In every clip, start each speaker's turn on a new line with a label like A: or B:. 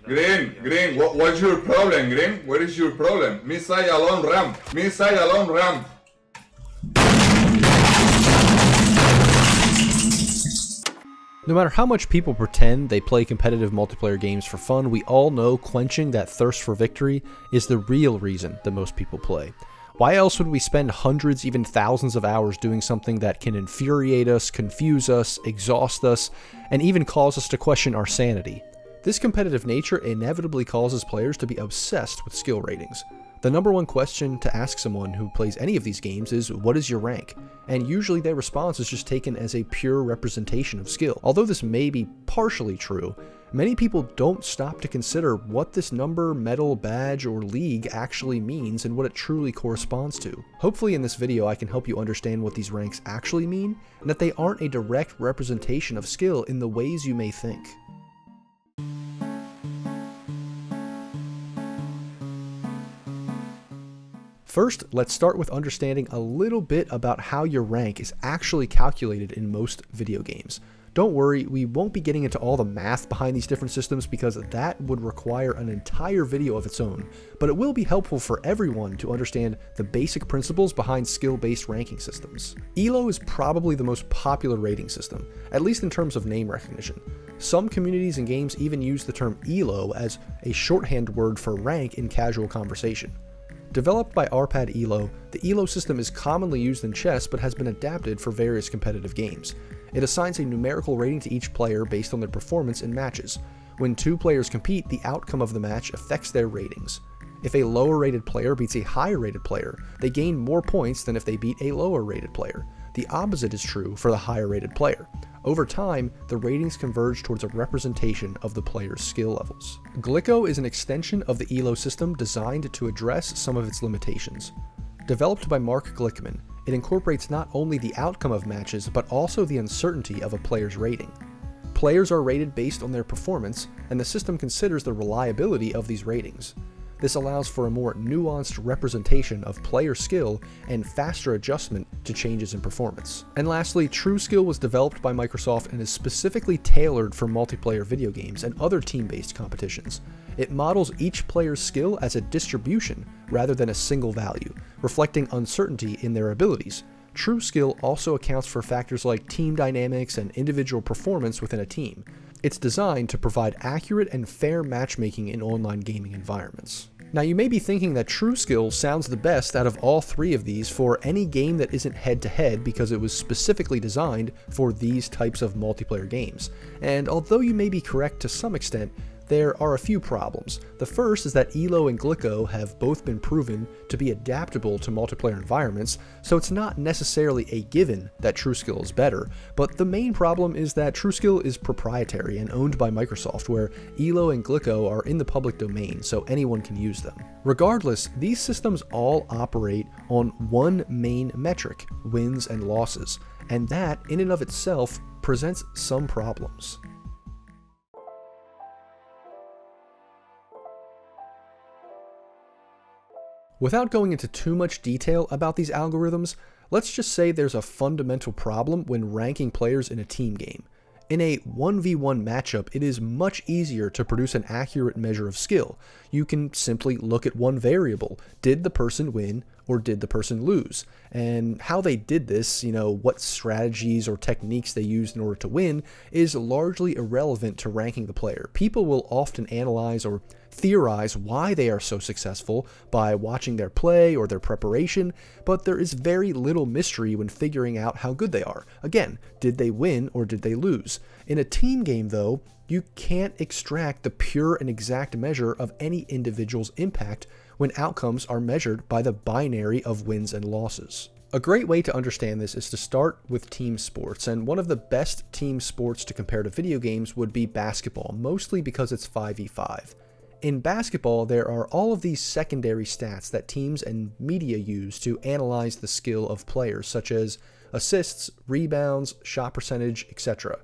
A: Green, what's your problem, Green? What is your problem? Missile alone ramp. Missile alone ramp.
B: No matter how much people pretend they play competitive multiplayer games for fun, we all know quenching that thirst for victory is the real reason that most people play. Why else would we spend hundreds, even thousands of hours doing something that can infuriate us, confuse us, exhaust us, and even cause us to question our sanity? This competitive nature inevitably causes players to be obsessed with skill ratings. The number one question to ask someone who plays any of these games is, what is your rank? And usually their response is just taken as a pure representation of skill. Although this may be partially true, many people don't stop to consider what this number, medal, badge, or league actually means and what it truly corresponds to. Hopefully in this video I can help you understand what these ranks actually mean, and that they aren't a direct representation of skill in the ways you may think. First, let's start with understanding a little bit about how your rank is actually calculated in most video games. Don't worry, we won't be getting into all the math behind these different systems because that would require an entire video of its own, but it will be helpful for everyone to understand the basic principles behind skill-based ranking systems. ELO is probably the most popular rating system, at least in terms of name recognition. Some communities and games even use the term ELO as a shorthand word for rank in casual conversation. Developed by RPAD ELO, the ELO system is commonly used in chess but has been adapted for various competitive games. It assigns a numerical rating to each player based on their performance in matches. When two players compete, the outcome of the match affects their ratings. If a lower rated player beats a higher rated player, they gain more points than if they beat a lower rated player. The opposite is true for the higher rated player. Over time, the ratings converge towards a representation of the player's skill levels. Glico is an extension of the ELO system designed to address some of its limitations. Developed by Mark Glickman, it incorporates not only the outcome of matches, but also the uncertainty of a player's rating. Players are rated based on their performance, and the system considers the reliability of these ratings. This allows for a more nuanced representation of player skill and faster adjustment to changes in performance. And lastly, True Skill was developed by Microsoft and is specifically tailored for multiplayer video games and other team-based competitions. It models each player's skill as a distribution rather than a single value, reflecting uncertainty in their abilities. True Skill also accounts for factors like team dynamics and individual performance within a team. It's designed to provide accurate and fair matchmaking in online gaming environments. Now you may be thinking that True Skill sounds the best out of all three of these for any game that isn't head-to-head because it was specifically designed for these types of multiplayer games. And although you may be correct to some extent, there are a few problems. The first is that ELO and Glico have both been proven to be adaptable to multiplayer environments, so it's not necessarily a given that TrueSkill is better, but the main problem is that TrueSkill is proprietary and owned by Microsoft, where ELO and Glico are in the public domain, so anyone can use them. Regardless, these systems all operate on one main metric, wins and losses, and that, in and of itself, presents some problems. Without going into too much detail about these algorithms, let's just say there's a fundamental problem when ranking players in a team game. In a 1v1 matchup, it is much easier to produce an accurate measure of skill. You can simply look at one variable. Did the person win or did the person lose? And how they did this, what strategies or techniques they used in order to win, is largely irrelevant to ranking the player. People will often analyze or theorize why they are so successful by watching their play or their preparation, but there is very little mystery when figuring out how good they are. Again, did they win or did they lose? In a team game, though, you can't extract the pure and exact measure of any individual's impact when outcomes are measured by the binary of wins and losses. A great way to understand this is to start with team sports, and one of the best team sports to compare to video games would be basketball, mostly because it's 5v5. In basketball, there are all of these secondary stats that teams and media use to analyze the skill of players, such as assists, rebounds, shot percentage, etc.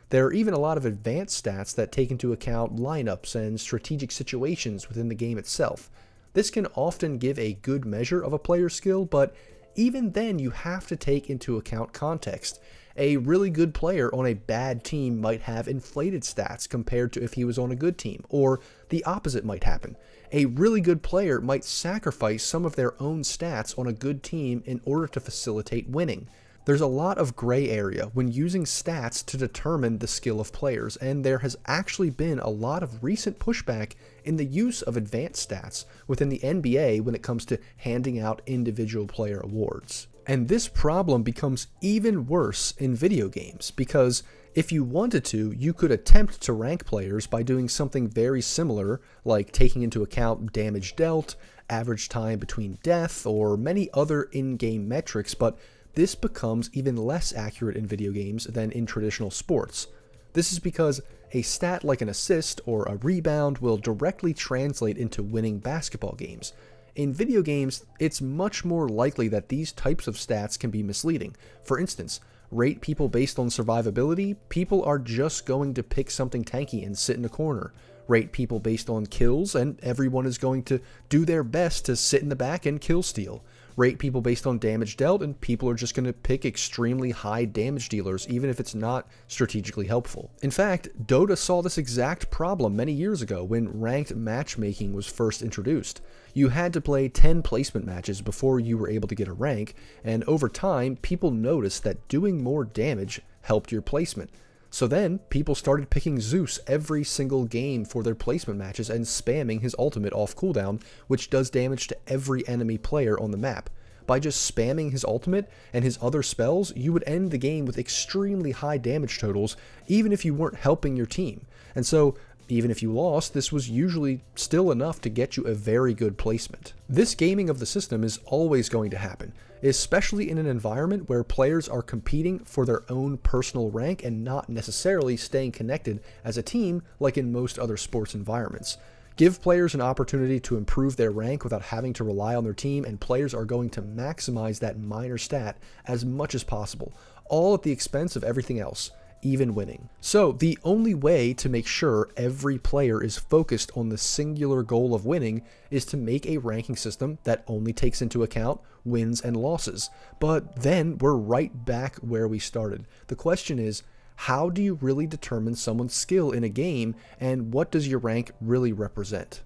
B: There are even a lot of advanced stats that take into account lineups and strategic situations within the game itself. This can often give a good measure of a player's skill, but even then you have to take into account context, A really good player on a bad team might have inflated stats compared to if he was on a good team, or the opposite might happen. A really good player might sacrifice some of their own stats on a good team in order to facilitate winning. There's a lot of gray area when using stats to determine the skill of players, and there has actually been a lot of recent pushback in the use of advanced stats within the NBA when it comes to handing out individual player awards. And this problem becomes even worse in video games, because if you wanted to, you could attempt to rank players by doing something very similar, like taking into account damage dealt, average time between death, or many other in-game metrics, but this becomes even less accurate in video games than in traditional sports. This is because a stat like an assist or a rebound will directly translate into winning basketball games. In video games, it's much more likely that these types of stats can be misleading. For instance, rate people based on survivability, people are just going to pick something tanky and sit in a corner. Rate people based on kills, and everyone is going to do their best to sit in the back and kill steal. Rate people based on damage dealt, and people are just going to pick extremely high damage dealers, even if it's not strategically helpful. In fact, Dota saw this exact problem many years ago when ranked matchmaking was first introduced. You had to play 10 placement matches before you were able to get a rank, and over time, people noticed that doing more damage helped your placement. So then, people started picking Zeus every single game for their placement matches and spamming his ultimate off cooldown, which does damage to every enemy player on the map. By just spamming his ultimate and his other spells, you would end the game with extremely high damage totals, even if you weren't helping your team. And so, even if you lost, this was usually still enough to get you a very good placement. This gaming of the system is always going to happen, especially in an environment where players are competing for their own personal rank and not necessarily staying connected as a team like in most other sports environments. Give players an opportunity to improve their rank without having to rely on their team, and players are going to maximize that minor stat as much as possible, all at the expense of everything else, even winning. So the only way to make sure every player is focused on the singular goal of winning is to make a ranking system that only takes into account wins and losses. But then we're right back where we started. The question is, how do you really determine someone's skill in a game, and what does your rank really represent?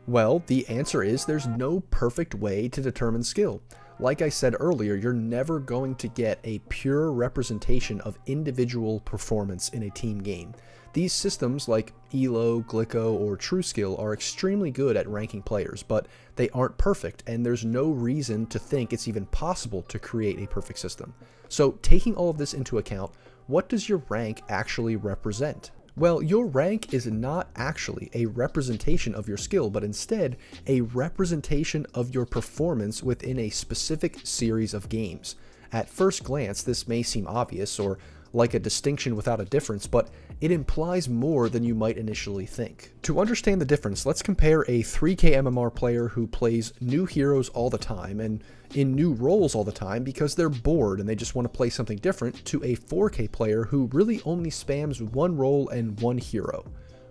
B: Well, the answer is there's no perfect way to determine skill. Like I said earlier, you're never going to get a pure representation of individual performance in a team game. These systems like ELO, Glicko, or TrueSkill are extremely good at ranking players, but they aren't perfect, and there's no reason to think it's even possible to create a perfect system. So taking all of this into account, what does your rank actually represent? Well, your rank is not actually a representation of your skill, but instead a representation of your performance within a specific series of games. At first glance, this may seem obvious or like a distinction without a difference, but it implies more than you might initially think. To understand the difference, let's compare a 3K MMR player who plays new heroes all the time and in new roles all the time because they're bored and they just want to play something different, to a 4K player who really only spams one role and one hero.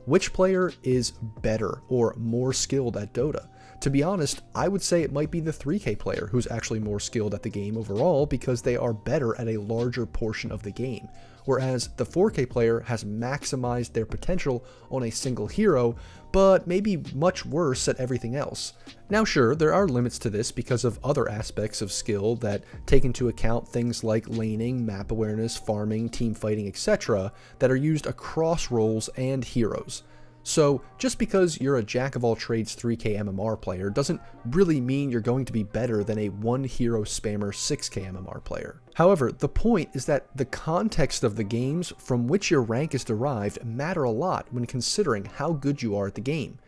B: Which player is better or more skilled at Dota? To be honest, I would say it might be the 3K player who's actually more skilled at the game overall because they are better at a larger portion of the game, whereas the 4K player has maximized their potential on a single hero, but maybe much worse at everything else. Now sure, there are limits to this because of other aspects of skill that take into account things like laning, map awareness, farming, team fighting, etc. that are used across roles and heroes. So just because you're a jack-of-all-trades 3K MMR player doesn't really mean you're going to be better than a one-hero spammer 6K MMR player. However, the point is that the context of the games from which your rank is derived matter a lot when considering how good you are at the game.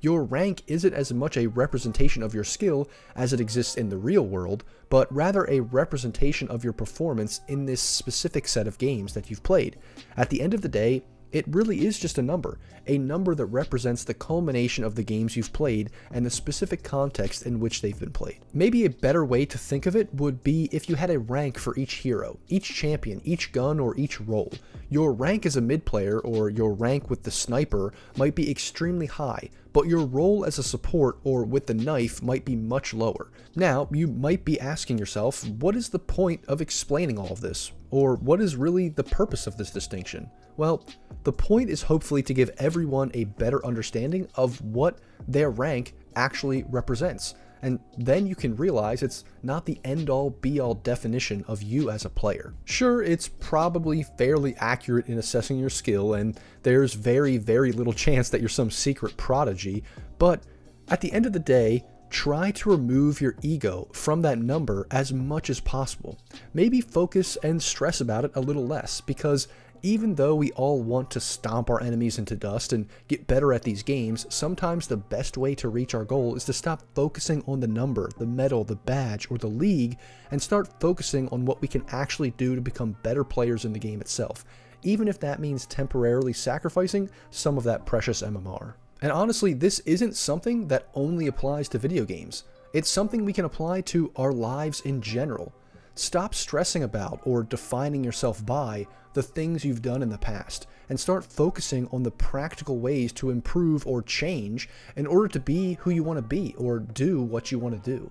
B: Your rank isn't as much a representation of your skill as it exists in the real world, but rather a representation of your performance in this specific set of games that you've played. At the end of the day, It really is just a number that represents the culmination of the games you've played and the specific context in which they've been played. Maybe a better way to think of it would be if you had a rank for each hero, each champion, each gun, or each role. Your rank as a mid player, or your rank with the sniper, might be extremely high, but your role as a support or with the knife might be much lower. Now, you might be asking yourself, what is the point of explaining all of this? Or what is really the purpose of this distinction? Well, the point is hopefully to give everyone a better understanding of what their rank actually represents. And then you can realize it's not the end-all be-all definition of you as a player. Sure, it's probably fairly accurate in assessing your skill, and there's very, very little chance that you're some secret prodigy, but at the end of the day, try to remove your ego from that number as much as possible. Maybe focus and stress about it a little less, because even though we all want to stomp our enemies into dust and get better at these games, sometimes the best way to reach our goal is to stop focusing on the number, the medal, the badge, or the league, and start focusing on what we can actually do to become better players in the game itself, even if that means temporarily sacrificing some of that precious MMR. And honestly, this isn't something that only applies to video games. It's something we can apply to our lives in general. Stop stressing about or defining yourself by the things you've done in the past, and start focusing on the practical ways to improve or change in order to be who you want to be or do what you want to do.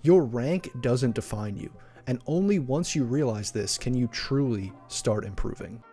B: Your rank doesn't define you, and only once you realize this can you truly start improving.